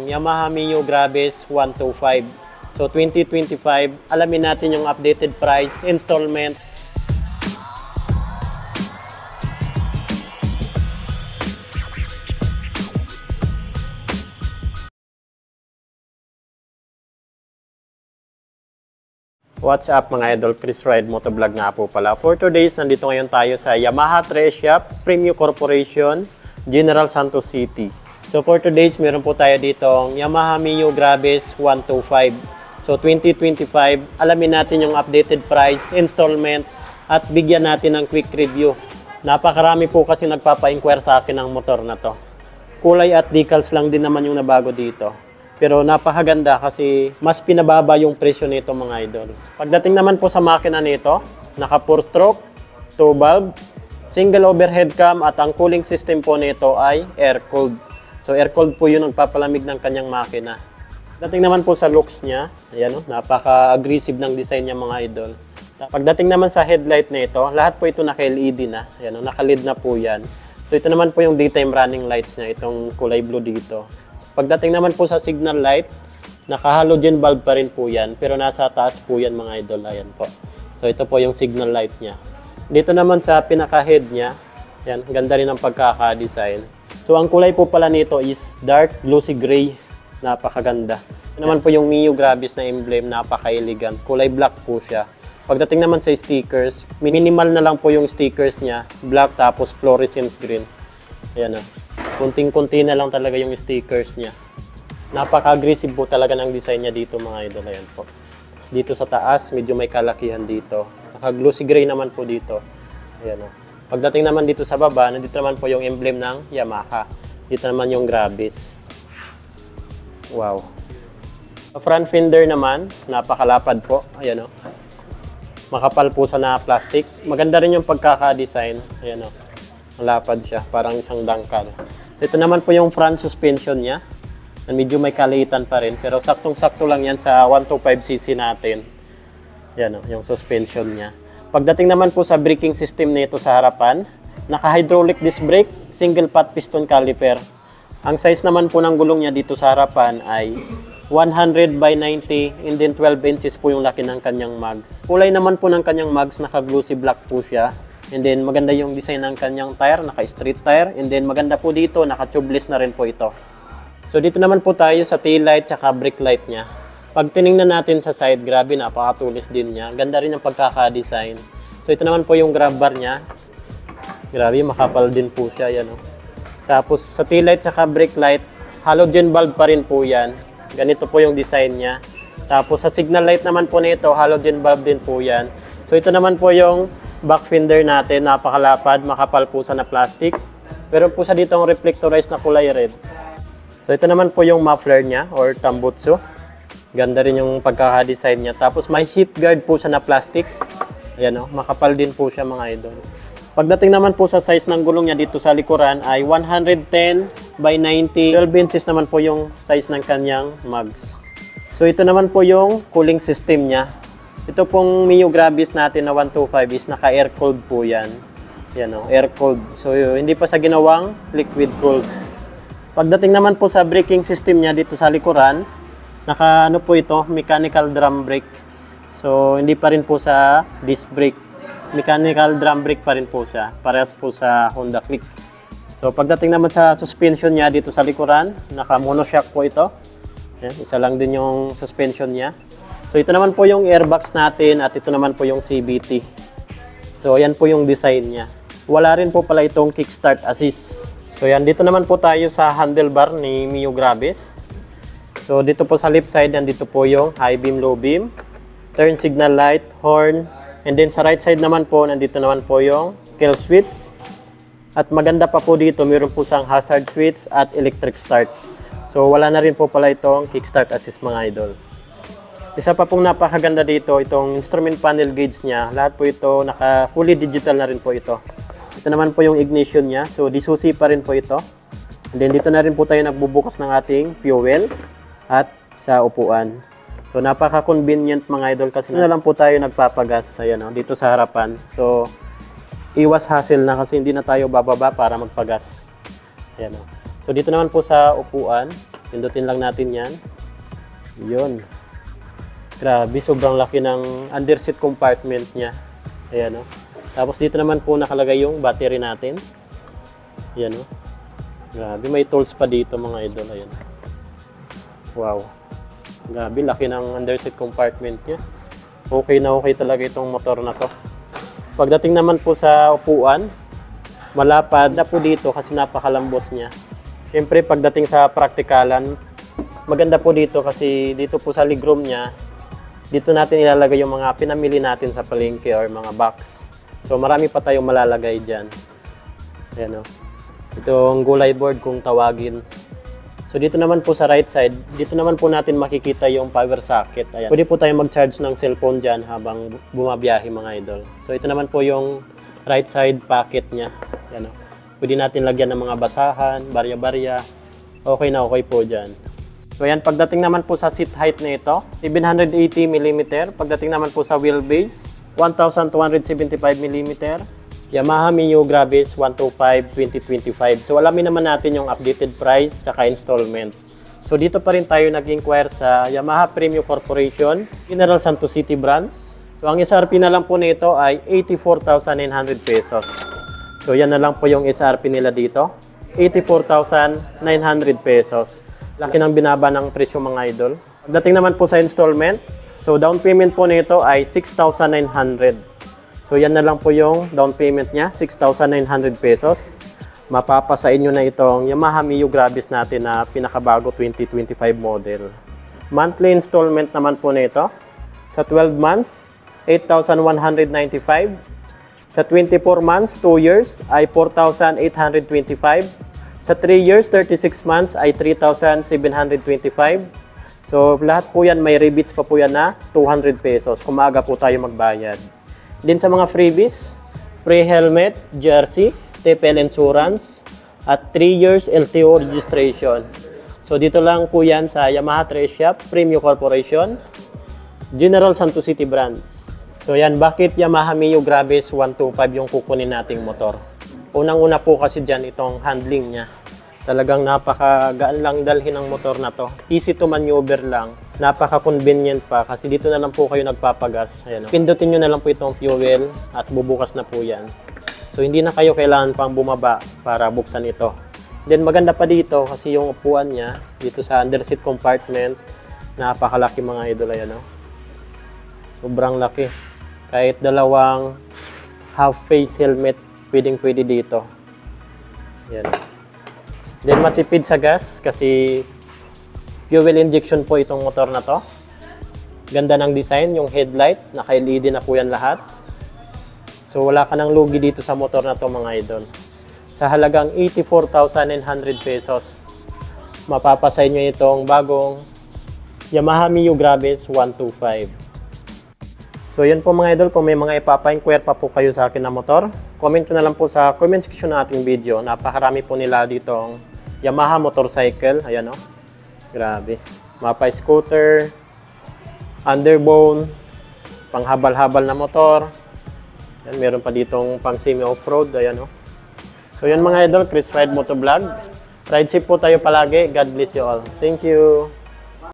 ditong Yamaha Mio Gravis 125. So 2025, alamin natin yung updated price, installment. What's up mga idol, Chris Ride Motovlog nga po pala. For today's, nandito ngayon tayo sa Yamaha Tres Shop, Premium Corporation, General Santos City. So for today's, meron po tayo ditong Yamaha Mio Gravis 125. So 2025, alamin natin yung updated price, installment, at bigyan natin ng quick review. Napakarami po kasi nagpapa-inquire sa akin ng motor na to. Kulay at decals lang din naman yung nabago dito. Pero napakaganda kasi mas pinababa yung presyo nito mga idol. Pagdating naman po sa makina nito, naka 4-stroke, 2-valve, single overhead cam at ang cooling system po nito ay air-cooled. So air-cooled po yung nagpapalamig ng kanyang makina. Pagdating naman po sa looks niya, ayan, napaka-aggressive ng design niya mga idol. Pagdating naman sa headlight nito, lahat po ito naka-LED na, ayan, naka-LED na po yan. So ito naman po yung daytime running lights niya, itong kulay blue dito. Pagdating naman po sa signal light, naka-halogen bulb pa rin po yan, pero nasa taas po yan mga idol, ayan po. So ito po yung signal light niya. Dito naman sa pinaka-head niya, yan, ganda rin ang pagkaka-design. So ang kulay po pala nito is dark glossy gray, napakaganda. Ito naman po yung Mio Gravis na emblem, napaka-elegant, kulay black po siya. Pagdating naman sa stickers, minimal na lang po yung stickers niya, black tapos fluorescent green. Ayan o. Kunting-kunti na lang talaga yung stickers niya. Napaka-aggressive po talaga ng design niya dito mga idol. Ayan po. Dito sa taas, medyo may kalakihan dito. Naka-glossy gray naman po dito. Ayan o. Pagdating naman dito sa baba, nandito naman po yung emblem ng Yamaha. Dito naman yung Gravis. Wow. Sa front fender naman, napakalapad po. Ayan o. Makapal po sa na plastic. Maganda rin yung pagkaka-design. Ayan o. Malapad siya, parang isang dangkal. So ito naman po yung front suspension niya. Medyo may kaliitan pa rin, pero saktong-sakto lang yan sa 125cc natin. Yan o, yung suspension niya. Pagdating naman po sa braking system nito sa harapan, naka-hydraulic disc brake, single pot piston caliper. Ang size naman po ng gulong niya dito sa harapan ay 100 by 90 and then 12 inches po yung laki ng kanyang mags. Kulay naman po ng kanyang mags, naka-glossy black po siya. And then maganda yung design ng kanyang tire, naka-street tire. And then maganda po dito, naka-tubeless na rin po ito. So dito naman po tayo sa tail light at brake light niya. Pag tiningnan natin sa side, grabe, napaka-tulis din niya. Ganda rin ang pagkaka-design. So ito naman po yung grab bar niya. Grabe, makapal din po siya, yan o. Tapos sa tail light at brake light, halogen bulb pa rin po yan. Ganito po yung design niya. Tapos sa signal light naman po nito, halogen bulb din po yan. So ito naman po yung back fender natin, napakalapad, makapal po sa na plastic. Pero po sa dito ang reflectorized na kulay red. So ito naman po yung muffler niya or tambutsu. Ganda rin yung pagkaka-design niya. Tapos may heat guard po siya na plastic. Ayan o, makapal din po siya mga idol. Pagdating naman po sa size ng gulong niya dito sa likuran ay 110 by 90. 12 inches naman po yung size ng kanyang mags. So ito naman po yung cooling system niya. Ito pong Mio Gravis natin na 125 is naka-air-cooled po yan. Yan o, air-cooled. So hindi pa sa ginawang liquid-cooled. Pagdating naman po sa braking system niya dito sa likuran, naka-ano po ito, mechanical drum brake. So hindi pa rin po sa disc brake. Mechanical drum brake pa rin po siya. Parehas po sa Honda Click. So pagdating naman sa suspension niya dito sa likuran, naka-monoshock po ito. Yan, isa lang din yung suspension niya. So ito naman po yung airbox natin at ito naman po yung CVT. So yan po yung design niya. Wala rin po pala itong kickstart assist. So yan, dito naman po tayo sa handlebar ni Mio Gravis. So dito po sa left side, dito po yung high beam, low beam, turn signal light, horn, and then sa right side naman po, nandito naman po yung kill switch. At maganda pa po dito, mayroon po siyang hazard switch at electric start. So wala na rin po pala itong kickstart assist mga idol. Isa pa pong napakaganda dito, itong instrument panel gauge niya. Lahat po ito, fully digital na rin po ito. Ito naman po yung ignition niya. So, disusi pa rin po ito. And then, dito na rin po tayo nagbubukas ng ating fuel at sa upuan. So, napaka-convenient mga idol kasi na lang po tayo nagpapagas. Ayan o, dito sa harapan. So, iwas hassle na kasi hindi na tayo bababa para magpagas. Ayan o. So, dito naman po sa upuan. Pindutin lang natin yan. Yun. Grabe, sobrang laki ng underseat compartment niya. Ayan, oh. Tapos dito naman po nakalagay yung battery natin. Ayan, oh. Grabe, may tools pa dito mga idol. Ayan. Wow. Grabe, laki ng underseat compartment niya. Okay na okay talaga itong motor na to. Pagdating naman po sa upuan, malapad na po dito kasi napakalambot niya. Siyempre, pagdating sa praktikalan, maganda po dito kasi dito po sa legroom niya, dito natin ilalagay yung mga pinamili natin sa palengke or mga box. So marami pa tayong malalagay dyan. Ayan, o. Itong gulay board kung tawagin. So dito naman po sa right side, dito naman po natin makikita yung power socket. Ayan. Pwede po tayong mag-charge ng cellphone dyan habang bumabiyahe mga idol. So ito naman po yung right side pocket niya. Ayan, o. Pwede natin lagyan ng mga basahan, barya-barya. Okay na okay po dyan. So yan, pagdating naman po sa seat height na ito, 780 mm. Pagdating naman po sa wheelbase, 1,275 mm. Yamaha Mio Gravis 125/2025. So alamin naman natin yung updated price tsaka installment. So dito pa rin tayo nag-inquire sa Yamaha Premium Corporation, General Santos City branch. So ang SRP na lang po nito ay 84,900 pesos. So yan na lang po yung SRP nila dito, 84,900 pesos. Laki ng binaba ng presyo mga idol. Pagdating naman po sa installment, so down payment po nito ay 6,900. So yan na lang po yung down payment niya, 6,900 pesos. Mapapasa inyo na itong Yamaha Mio Gravis natin na pinakabago 2025 model. Monthly installment naman po nito, sa 12 months, 8,195. Sa 24 months, 2 years, ay 4,825. Sa 3 years, 36 months ay 3,725. So, lahat po yan, may rebates pa po yan na 200 pesos kung maaga po tayo magbayad. Din sa mga freebies, free helmet, jersey, TPL insurance, at 3 years LTO registration. So, dito lang po yan sa Yamaha Trace Shop, Premium Corporation, General Santos City branch. So, yan, bakit Yamaha Mio Gravis 125 yung kukunin nating motor? Unang-una po kasi dyan itong handling niya. Talagang napakagaan lang dalhin ng motor na to. Easy to maneuver lang. Napaka-convenient pa kasi dito na lang po kayo nagpapagas. Ayan, pindutin nyo na lang po itong fuel at bubukas na po yan. So hindi na kayo kailangan pang bumaba para buksan ito. Then maganda pa dito kasi yung upuan niya dito sa underseat compartment, napakalaki mga idol. Ayan, sobrang laki. Kahit dalawang half-face helmet pwedeng-pwede dito. Yan. Then matipid sa gas kasi fuel injection po itong motor na to. Ganda ng design, yung headlight, naka-LED na po yan lahat. So wala ka nang lugi dito sa motor na to mga idol. Sa halagang 84,900 pesos, mapapasay nyo itong bagong Yamaha Mio Gravis 125. So yun po mga idol, kung may mga ipapa-inquire pa po kayo sa akin na motor, comment ko na lang po sa comment section ng ating video. Napakarami po nila ditong Yamaha motorcycle. Ayan, o. Grabe. Mapa scooter, underbone, panghabal-habal na motor. Ayan, meron pa ditong pang semi-off-road. Ayan, o. So yun mga idol, Chris Ride Motovlog. Ride safe po tayo palagi. God bless you all. Thank you.